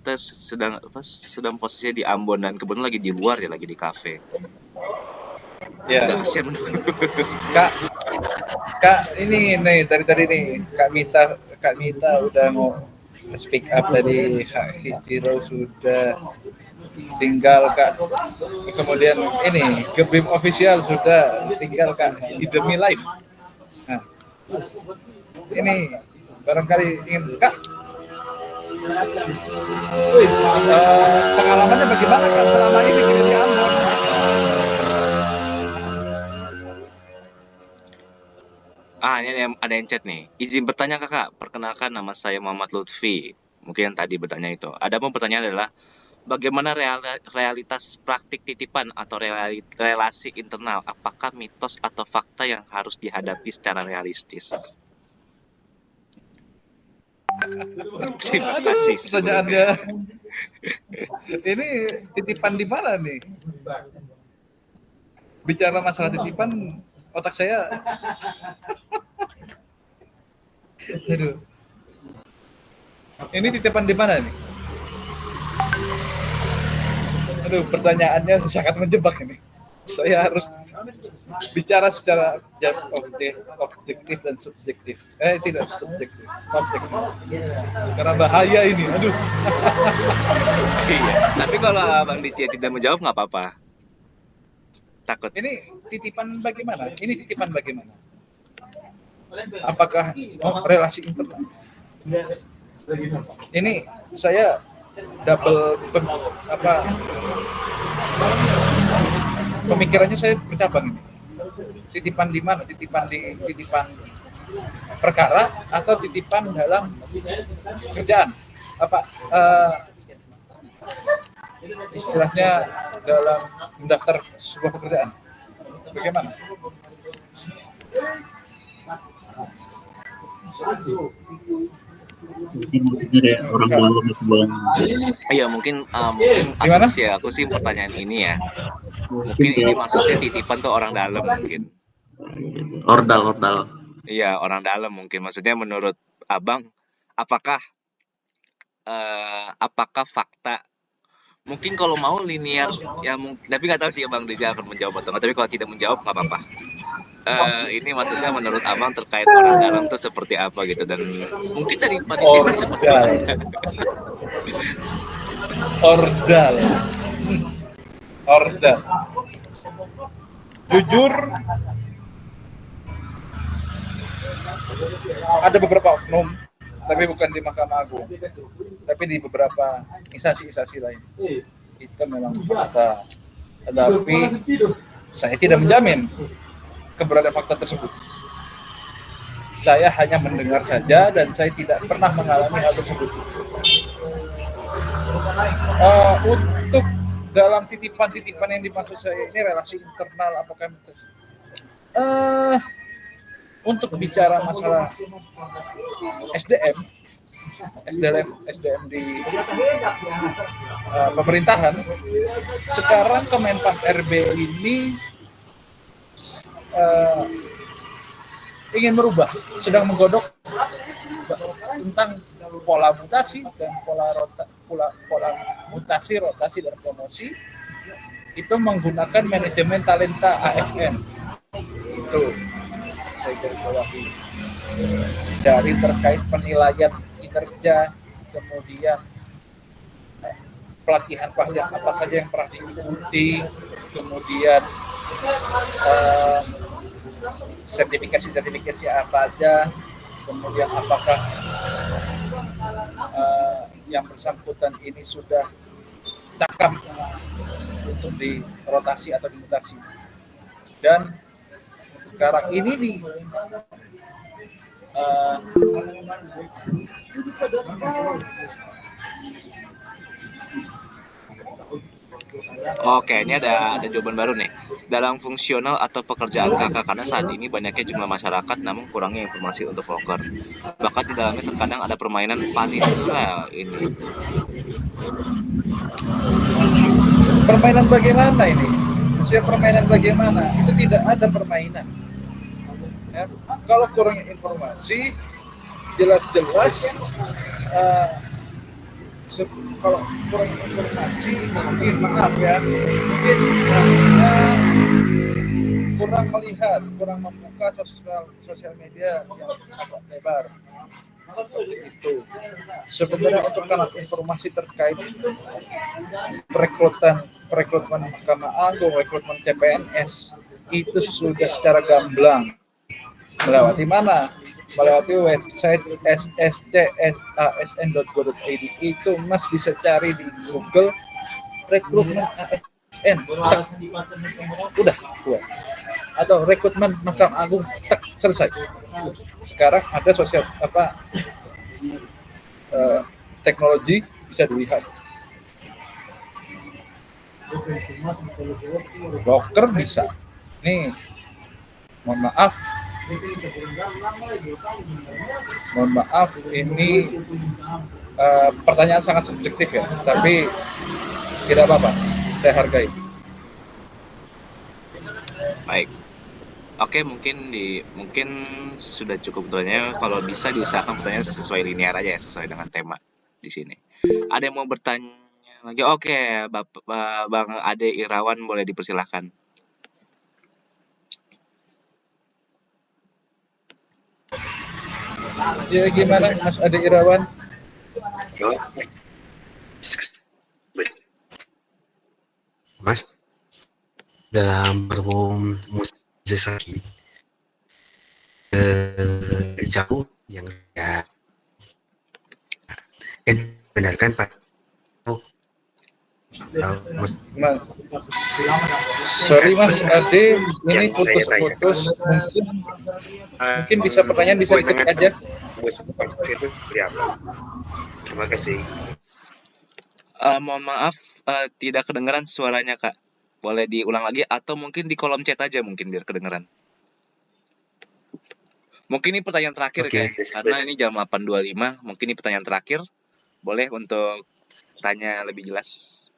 kita sedang posisinya di Ambon dan kebetulan lagi di luar ya, lagi di kafe. Ya. Agak kasihan. Kak, ini nih dari tadi nih Kak Mita udah mau speak up tadi, Hijiro sudah, tinggal Kak. Kemudian ini Gebim official sudah, tinggal Kak Idemi Live. Nah, ini barangkali ingin Kak, pengalamannya bagaimana Kak selama ini kirim ke Ambon? Ini ada yang chat nih. Izin bertanya kakak, perkenalkan nama saya Muhammad Lutfi. Mungkin yang tadi bertanya itu. Adapun pertanyaan adalah, bagaimana realitas praktik titipan atau relasi internal? Apakah mitos atau fakta yang harus dihadapi secara realistis? Terima kasih. Pertanyaannya, ini titipan di mana nih? Bicara masalah titipan, otak saya, aduh, ini titipan di mana nih? Aduh, pertanyaannya sangat menjebak ini. Saya harus bicara secara objektif dan subjektif. Tidak subjektif, objektif. Karena bahaya ini. Aduh. Iya. Tapi kalau Abang Ditya tidak menjawab nggak apa-apa. Takut. Ini titipan bagaimana? Apakah relasi internal? Ini saya double pemikirannya saya bercabang ini. Titipan di mana? Titipan perkara atau titipan dalam kerjaan? Istilahnya dalam mendaftar sebuah pekerjaan. Bagaimana? Mungkin maksudnya orang dalam itu bang. Iya mungkin asumsi ya, aku sih pertanyaan ini ya. Mungkin ini maksudnya titipan tuh orang dalam mungkin. Ordal. Iya, orang dalam mungkin. Maksudnya menurut Abang, apakah fakta? Mungkin kalau mau linear ya, tapi nggak tahu sih Abang Deja akan menjawab atau nggak. Tapi kalau tidak menjawab nggak apa-apa. Ini maksudnya menurut Abang terkait orang dalam tuh seperti apa gitu, dan mungkin dari panitia seperti apa? Ordal. Jujur, ada beberapa oknum, tapi bukan di Mahkamah Agung, tapi di beberapa instansi lain. Itu memang fakta. Tetapi saya tidak menjamin keberadaan fakta tersebut. Saya hanya mendengar saja dan saya tidak pernah mengalami hal tersebut. Untuk dalam titipan yang dimaksud saya ini relasi internal, apakah untuk bicara masalah SDM di pemerintahan, sekarang Kemenpan RB ini ingin merubah, sedang menggodok tentang pola mutasi dan pola mutasi, rotasi dan promosi itu menggunakan manajemen talenta ASN. Itu saya garis bawahi. Dari terkait penilaian kinerja, kemudian pelatihan apa saja yang pernah diikuti, kemudian sertifikasi apa aja, kemudian apakah yang bersangkutan ini sudah cakap untuk dirotasi atau dimutasi. Dan sekarang ini Oke, ini ada jawaban baru nih. Dalam fungsional atau pekerjaan kakak, karena saat ini banyaknya jumlah masyarakat namun kurangnya informasi untuk broker. Bahkan di dalamnya terkadang ada permainan panitera ini. Permainan bagaimana ini? Maksudnya permainan bagaimana? Itu tidak ada permainan. Ya, kalau kurangnya informasi, jelas Kalau kurang informasi mungkin maaf ya, mungkin Anda kurang melihat, kurang membuka sosial media yang agak lebar. Itu sebenarnya untuk kanal informasi terkait rekrutmen Mahkamah Agung, rekrutmen CPNS itu sudah secara gamblang. Melewati mana? Melewati website sscsasn.go.id. Itu Mas bisa cari di Google rekrutmen ASN. Udah. Atau rekrutmen Mahkamah Agung, selesai. Sekarang ada teknologi bisa dilihat. Broker bisa. Nih, mohon maaf ini pertanyaan sangat subjektif ya, tapi tidak apa-apa, saya hargai. Baik. Oke, mungkin sudah cukup pertanyaannya. Kalau bisa diusahakan pertanyaan sesuai linear aja ya, sesuai dengan tema di sini. Ada yang mau bertanya lagi? Oke, Bang Ade Irawan boleh dipersilahkan. Ya, gimana Mas Ade Irawan? Mas, dalam berbum musik lagi jauh yang ya benarkan Pak. Sorry Mas Ade, ini putus-putus. Mungkin bisa pertanyaan bisa diketik aja. Itu seperti apa? Terima kasih. Mohon maaf, tidak kedengeran suaranya Kak. Boleh diulang lagi atau mungkin di kolom chat aja mungkin biar kedengeran. Mungkin ini pertanyaan terakhir ya, karena ini jam 8.25. Mungkin ini pertanyaan terakhir. Boleh untuk tanya lebih jelas.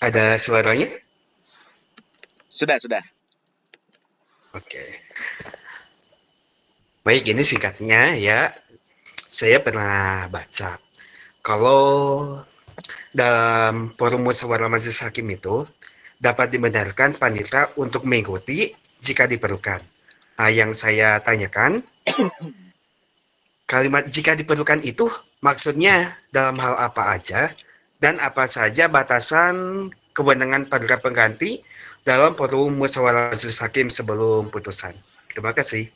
Ada suaranya? Sudah. Oke. Baik, ini singkatnya ya. Saya pernah baca kalau dalam forum musyawarah majelis hakim itu dapat dibenarkan panitera untuk mengikuti jika diperlukan. Nah, yang saya tanyakan, kalimat jika diperlukan itu maksudnya dalam hal apa aja dan apa saja batasan kewenangan panitera pengganti dalam forum musyawarah majelis hakim sebelum putusan. Terima kasih.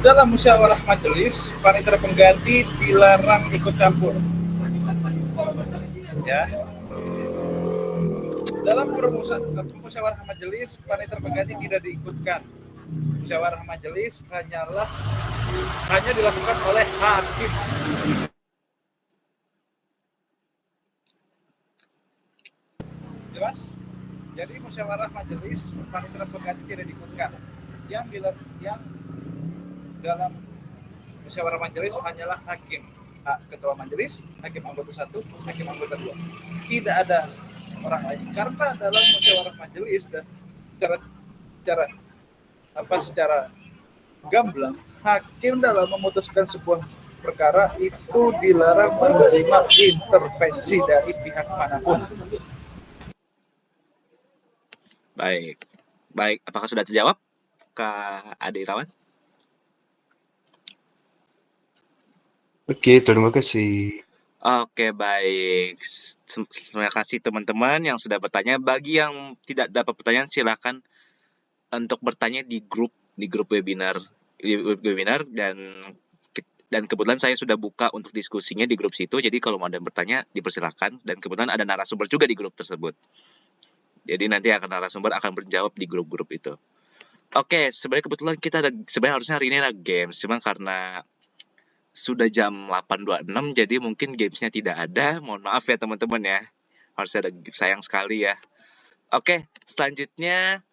Dalam musyawarah majelis, panitera pengganti dilarang ikut campur. Ya. Dalam musyawarah majelis, panitera pengganti tidak diikutkan. Musyawarah majelis hanya dilakukan oleh hakim. Jelas? Jadi musyawarah majelis, panitera pengganti tidak diikutkan. Yang dalam musyawarah majelis hanyalah hakim, ketua majelis, hakim anggota 1, hakim anggota 2. Tidak ada orang lain. Karena dalam musyawarah majelis dan secara gamblang, hakim dalam memutuskan sebuah perkara itu dilarang menerima intervensi dari pihak manapun. Baik. Apakah sudah terjawab, Kak Ade Irawan? Oke, terima kasih. Oke, baik. Terima kasih teman-teman yang sudah bertanya. Bagi yang tidak dapat pertanyaan, silakan untuk bertanya di grup webinar dan kebetulan saya sudah buka untuk diskusinya di grup situ. Jadi kalau mau ada yang bertanya, dipersilakan. Dan kebetulan ada narasumber juga di grup tersebut. Jadi nanti narasumber akan menjawab di grup-grup itu. Oke, sebenarnya kebetulan sebenarnya harusnya hari ini ada games, cuma karena sudah jam 8.26, jadi mungkin gamesnya tidak ada. Mohon maaf ya teman-teman ya. Harusnya ada, sayang sekali ya. Oke, selanjutnya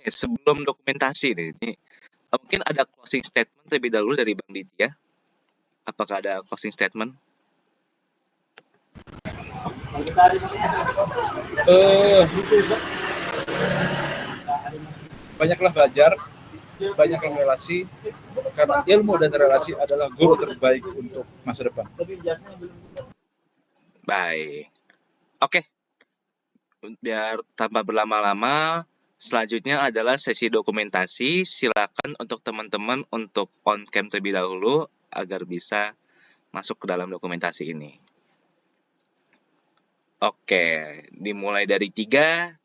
sebelum dokumentasi nih, mungkin ada closing statement terlebih dahulu dari Bang Ditya. Apakah ada closing statement? Banyaklah belajar banyakkan relasi, karena ilmu dan relasi adalah guru terbaik untuk masa depan. Baik. Oke. Biar tanpa berlama-lama, selanjutnya adalah sesi dokumentasi. Silakan untuk teman-teman untuk on cam terlebih dahulu agar bisa masuk ke dalam dokumentasi ini. Oke, dimulai dari 3,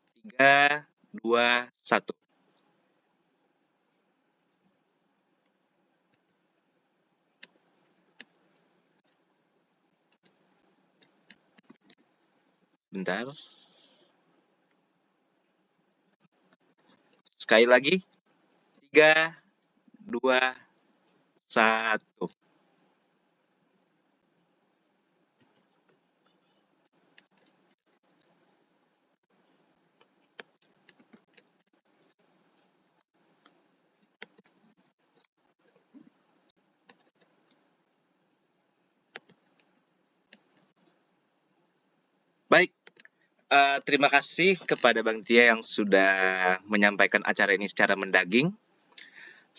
2, 1. Sebentar. Sekali lagi. 3, 2, 1. Baik, terima kasih kepada Bang Tia yang sudah menyampaikan acara ini secara mendaging.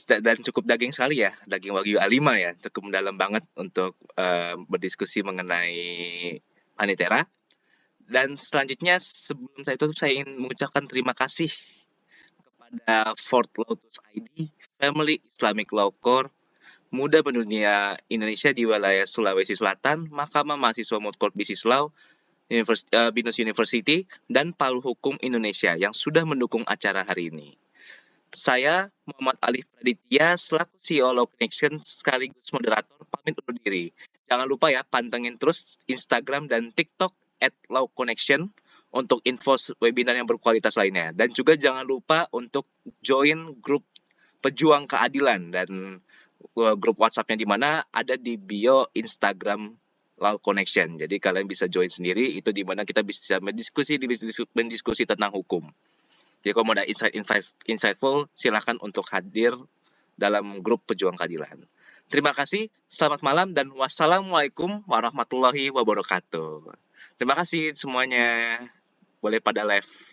Dan cukup daging sekali ya, daging Wagyu A5 ya, cukup mendalam banget untuk berdiskusi mengenai Panitera. Dan selanjutnya sebelum saya tutup, saya ingin mengucapkan terima kasih kepada Fort Lotus ID, Family Islamic Law Corps, Muda Mendunia Indonesia di wilayah Sulawesi Selatan, Mahkamah Mahasiswa Moot Business Law, Binus University, dan Palu Hukum Indonesia yang sudah mendukung acara hari ini. Saya, Muhammad Alif Praditya, selaku CEO Law Connection sekaligus moderator, pamit undur diri. Jangan lupa ya, pantengin terus Instagram dan TikTok @lawconnection untuk info webinar yang berkualitas lainnya. Dan juga jangan lupa untuk join grup Pejuang Keadilan, dan grup WhatsApp-nya di mana ada di bio Instagram Law Connection. Jadi kalian bisa join sendiri, itu di mana kita bisa mendiskusi tentang hukum. Jadi kalau mau ada insightful, silahkan untuk hadir dalam grup Pejuang Keadilan. Terima kasih, selamat malam, dan wassalamualaikum warahmatullahi wabarakatuh. Terima kasih semuanya. Boleh pada live.